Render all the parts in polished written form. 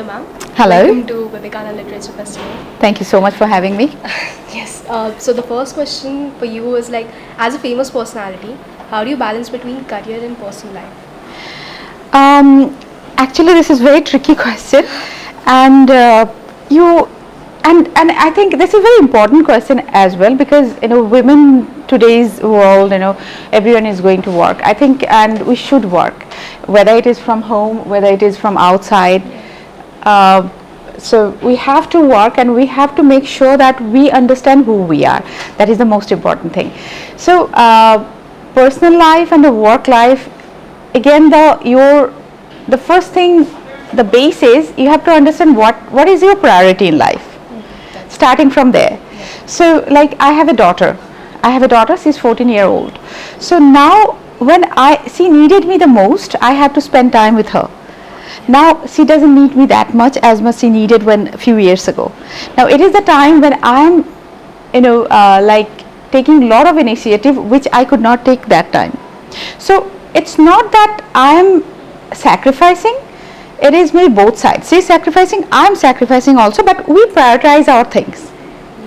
ma'am. Hello. Welcome to Vivekanand Literature Festival. Thank you so much for having me. Yes. So the first question for you is like, as a famous personality, how do you balance between career and personal life? Actually, this is very tricky question, and you and I think this is a very important question as well, because women today's world, everyone is going to work, I think, and we should work, whether it is from home, whether it is from outside. So we have to work, and we have to make sure that we understand who we are. That is the most important thing. So personal life and the work life, again, the first thing, the base is you have to understand what is your priority in life, starting from there. So like I have a daughter, she's 14-year-old. So now when she needed me the most, I had to spend time with her. Now she doesn't need me that much as much she needed when a few years ago. Now it is the time when I'm like taking a lot of initiative which I could not take that time. So it's not that I'm sacrificing, it is maybe both sides. She's sacrificing, I'm sacrificing also, but we prioritize our things.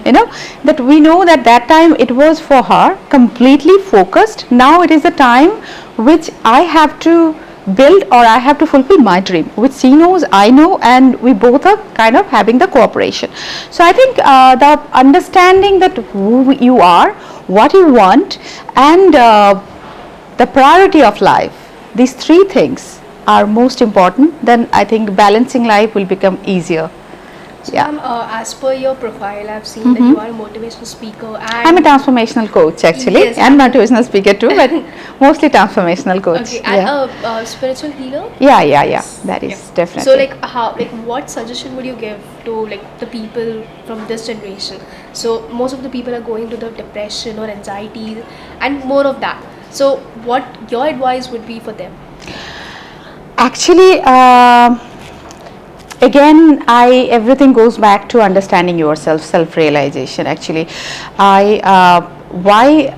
That we know that time it was for her, completely focused. Now it is the time which I have to build, or I have to fulfill my dream, which she knows, I know, and we both are kind of having the cooperation. So I think the understanding that who you are, what you want, and the priority of life, these three things are most important. Then I think balancing life will become easier. So ma'am, as per your profile, I've seen that you are a motivational speaker and I'm a transformational coach actually. Yes, I'm motivational speaker too, but mostly transformational coach. okay, and a spiritual healer. Yeah. That is definitely. So like what suggestion would you give to like the people from this generation? So most of the people are going to the depression or anxiety and more of that. So what your advice would be for them? Actually, again, everything goes back to understanding yourself, self-realization. Actually, why,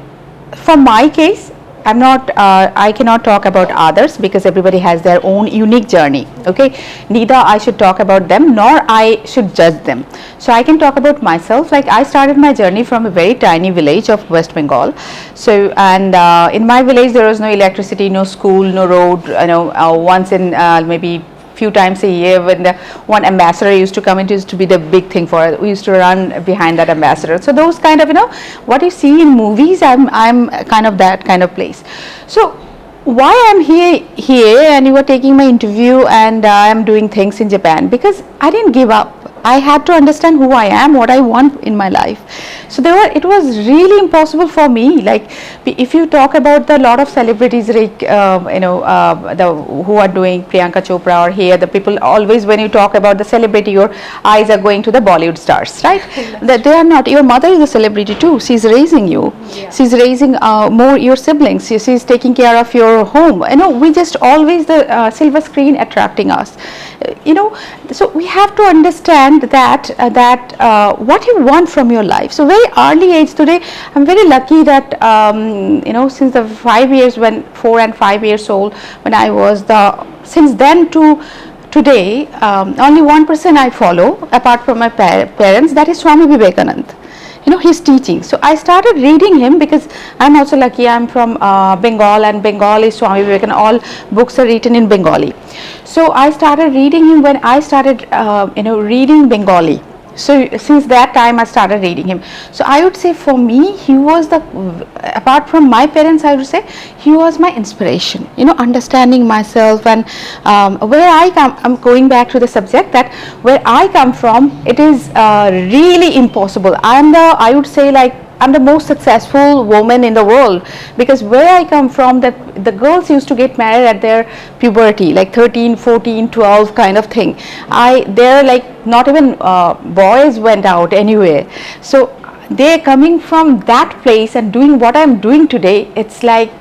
for my case, I'm not, I cannot talk about others because everybody has their own unique journey. Okay, neither I should talk about them nor I should judge them. So I can talk about myself. Like I started my journey from a very tiny village of West Bengal. So and in my village there was no electricity, no school, no road. Once in maybe few times a year when the one ambassador used to come, it used to be the big thing for us. We used to run behind that ambassador. So those kind of what you see in movies, I'm kind of that kind of place. So why I'm here and you are taking my interview, and I'm doing things in Japan, because I didn't give up. I had to understand who I am, what I want in my life. So it was really impossible for me. Like if you talk about the lot of celebrities, like who are doing Priyanka Chopra or here, the people always, when you talk about the celebrity, your eyes are going to the Bollywood stars, right? That they are not. Your mother is a celebrity too. She's raising you. Yeah. She's raising more your siblings. She's taking care of your home. We just always the silver screen attracting us. So we have to understand that what you want from your life. So very early age today, I'm very lucky that since the 5 years, when 4 and 5 years old, when I was since then to today, only one person I follow apart from my parents, that is Swami Vivekanand. His teaching. So I started reading him because I'm also lucky. I'm from Bengal, and Bengal is Swami Vivekanand. All books are written in Bengali. So I started reading him when I started, reading Bengali. So since that time I started reading him. So I would say for me, he was apart from my parents, I would say he was my inspiration, understanding myself, and where I come, I'm going back to the subject that where I come from, it is really impossible. I would say like I'm the most successful woman in the world, because where I come from, the girls used to get married at their puberty, like 13, 14, 12 kind of thing. They're like not even boys went out anywhere. So they're coming from that place and doing what I'm doing today. It's like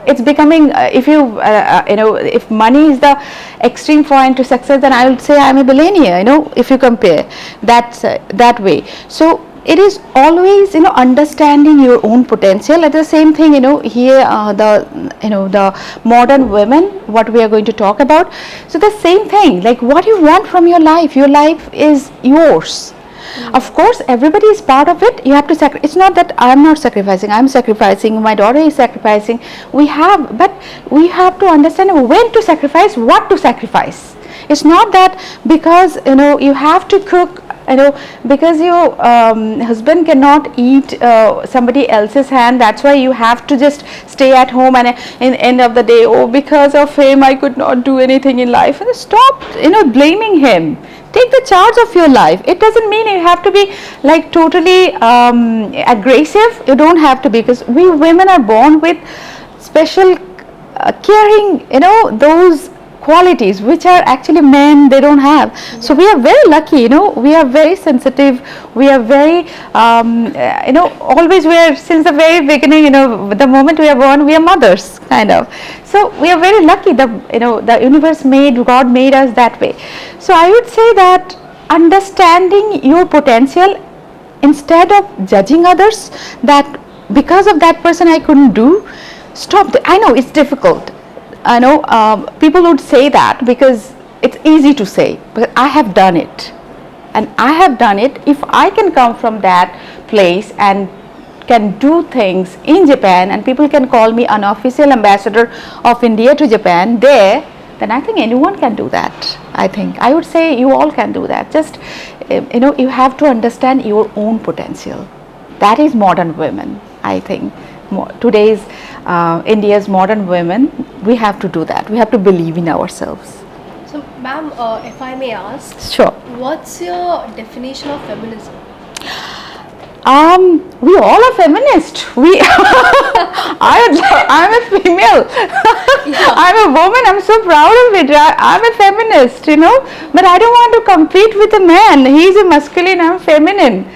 it's becoming if money is the extreme point to success, then I would say I'm a billionaire, if you compare that way. So it is always, understanding your own potential. At the same thing, here the modern women, what we are going to talk about. So the same thing, like what you want from your life is yours. Of course, everybody is part of it. You have to sacrifice. It's not that I am not sacrificing. I am sacrificing. My daughter is sacrificing. But we have to understand when to sacrifice, what to sacrifice. It's not that because you have to cook, because your husband cannot eat somebody else's hand, that's why you have to just stay at home, and in end of the day, oh, because of him I could not do anything in life. And stop blaming him. Take the charge of your life. It doesn't mean you have to be like totally aggressive. You don't have to be, because we women are born with special caring, those qualities which are actually men they don't have. So we are very lucky, we are very sensitive, we are very always, we are, since the very beginning, the moment we are born, we are mothers kind of. So we are very lucky, the universe God made us that way. So I would say that understanding your potential instead of judging others, that because of that person I couldn't do, stop. I know it's difficult. I know people would say that because it's easy to say, but I have done it, and I have done it. If I can come from that place and can do things in Japan, and people can call me unofficial ambassador of India to Japan there, then I think anyone can do that. I would say you all can do that. Just you have to understand your own potential. That is modern women, I think. Today's India's modern women, we have to do that. We have to believe in ourselves. So, ma'am, if I may ask, sure. What's your definition of feminism? We all are feminists. I'm a female. I'm a woman. I'm so proud of it. I'm a feminist, but I don't want to compete with a man. He's a masculine, I'm feminine.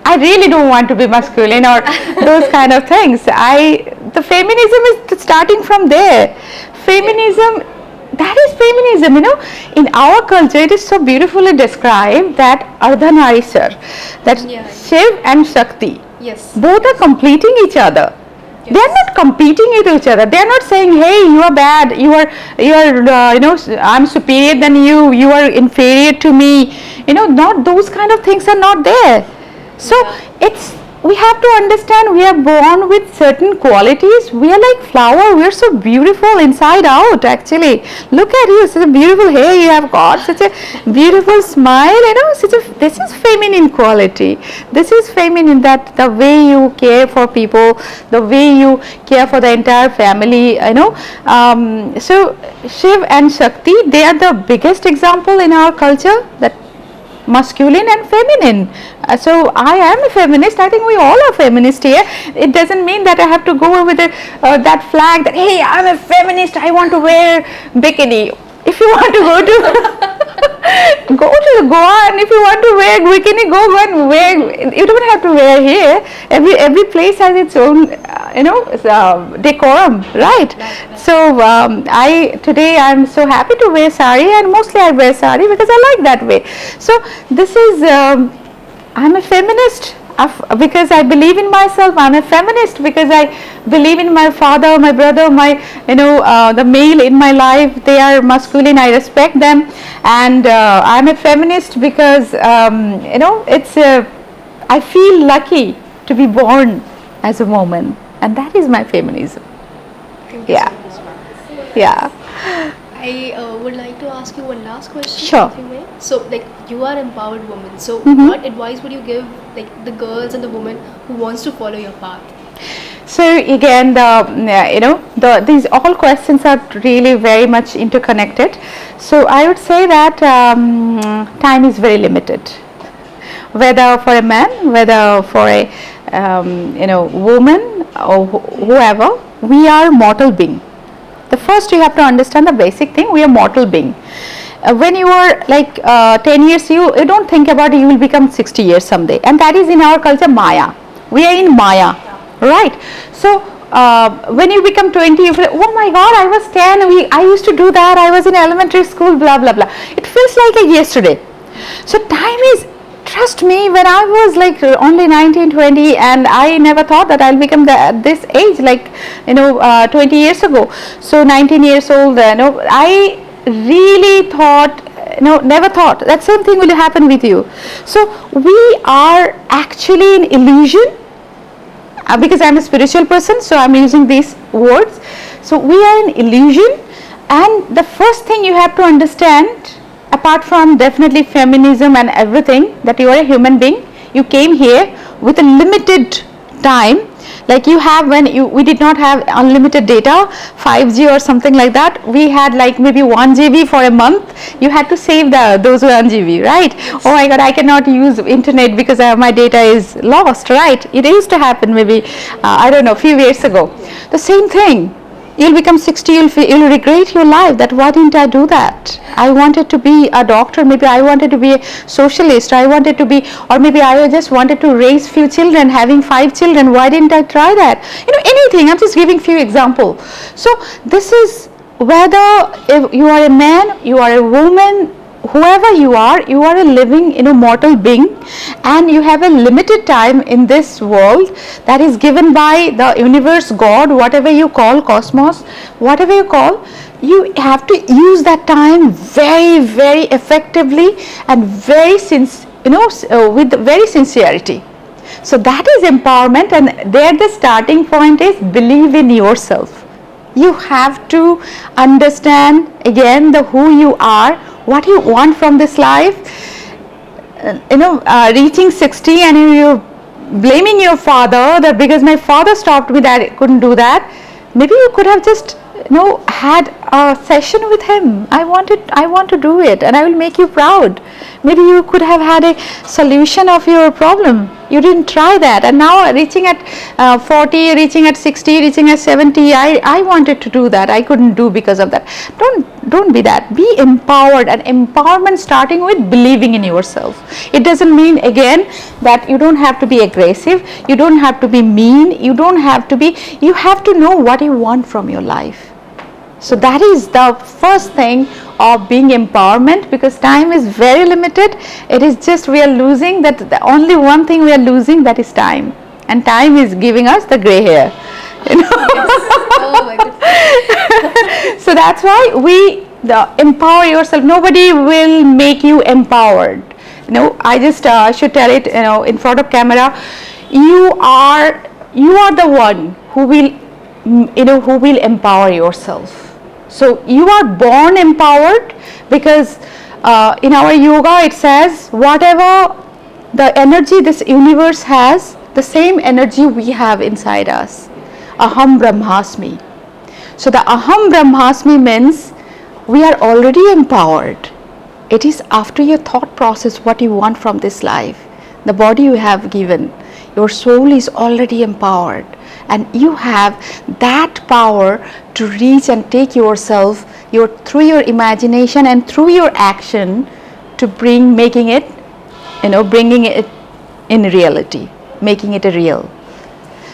I really don't want to be masculine or those kind of things. The feminism is starting from there. Feminism, that is feminism, In our culture, it is so beautifully described that Ardhanarisar, that Shiv and Shakti, both are completing each other. Yes. They are not competing with each other. They are not saying, hey, you are bad, I'm superior than you, you are inferior to me. Not those kind of things are not there. So we have to understand we are born with certain qualities. We are like flower. We are so beautiful inside out, actually. Look at you, such a beautiful hair you have got, such a beautiful smile, this is feminine quality. This is feminine, that the way you care for people, the way you care for the entire family, So Shiv and Shakti, they are the biggest example in our culture, that masculine and feminine. So I am a feminist. I think we all are feminists here. It doesn't mean that I have to go with that flag that, hey, I'm a feminist, I want to wear bikini. If you want to go to Goa, and if you want to wear bikini, go and wear. You don't have to wear here. Every place has its own decorum, right? So today I'm so happy to wear sari, and mostly I wear sari because I like that way. So this is I'm a feminist because I believe in myself. I'm a feminist because I believe in my father, my brother, the male in my life. They are masculine. I respect them, and I'm a feminist because I feel lucky to be born as a woman, and that is my feminism. Thank you so much, ma'am. Yeah. I would like to ask you one last question, sure. If you may. So, you are an empowered woman. So, what advice would you give, the girls and the women who wants to follow your path? So again, these all questions are really very much interconnected. So I would say that time is very limited. Whether for a man, whether for a woman or whoever, we are mortal being. The first you have to understand the basic thing, we are mortal being. When you are 10 years, you don't think about it, you will become 60 years someday, and that is in our culture Maya. We are in Maya, right? So when you become 20, you feel, oh my God, I was 10, I used to do that, I was in elementary school, blah blah blah. It feels like yesterday. So time is trust me, when I was like only 19, 20, and I never thought that I'll become at this age, like 20 years ago. So 19 years old, I really thought, never thought that same thing will happen with you. So we are actually an illusion. Because I'm a spiritual person, so I'm using these words. So we are an illusion, and the first thing you have to understand, apart from definitely feminism and everything, that you are a human being. You came here with a limited time, like you have when we did not have unlimited data, 5G or something like that. We had like maybe 1 GB for a month. You had to save those 1 GB, right? Oh my God, I cannot use internet because my data is lost, right? It used to happen maybe I don't know, few years ago. The same thing. You'll become 60, you'll regret your life that why didn't I do that? I wanted to be a doctor, maybe I wanted to be a socialist, I wanted to be, or maybe I just wanted to raise few children, having 5 children, why didn't I try that? Anything, I'm just giving few examples. So this is whether if you are a man, you are a woman, whoever you are a living mortal being, and you have a limited time in this world that is given by the universe, God, whatever you call, cosmos, whatever you call. You have to use that time very, very effectively and very with very sincerity. So that is empowerment, and there the starting point is believe in yourself. You have to understand again who you are, what you want from this life. Reaching 60 and you're blaming your father that because my father stopped me that I couldn't do that. Maybe you could have just had a session with him. I want to do it, and I will make you proud. Maybe you could have had a solution of your problem. You didn't try that, and now reaching at 40, reaching at 60, reaching at 70, I wanted to do that. I couldn't do because of that. Don't be that. Be empowered, and empowerment starting with believing in yourself. It doesn't mean again that you don't have to be aggressive, you don't have to be mean, you have to know what you want from your life. So that is the first thing of being empowerment, because time is very limited. It is just we are losing that, the only one thing we are losing, that is time, and time is giving us the gray hair. Yes. Oh my goodness. So that's why empower yourself. Nobody will make you empowered. I just should tell it in front of camera. You are the one who will empower yourself. So you are born empowered, because in our yoga it says whatever the energy this universe has, the same energy we have inside us. Aham Brahmasmi. So the Aham Brahmasmi means we are already empowered. It is after your thought process what you want from this life. The body you have given, your soul is already empowered, and you have that power to reach and take yourself through your imagination and through your action to bringing it in reality, making it a real.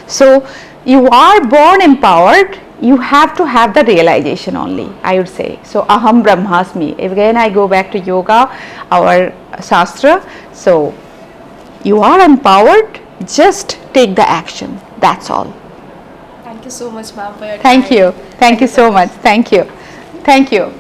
So you are born empowered. You have to have the realization only, I would say. So Aham Brahmasmi. Again, I go back to yoga, our shastra. So you are empowered. Just take the action. That's all. Thank you so much, ma'am, for your time. Thank you. Thank you so much. Thank you. Thank you.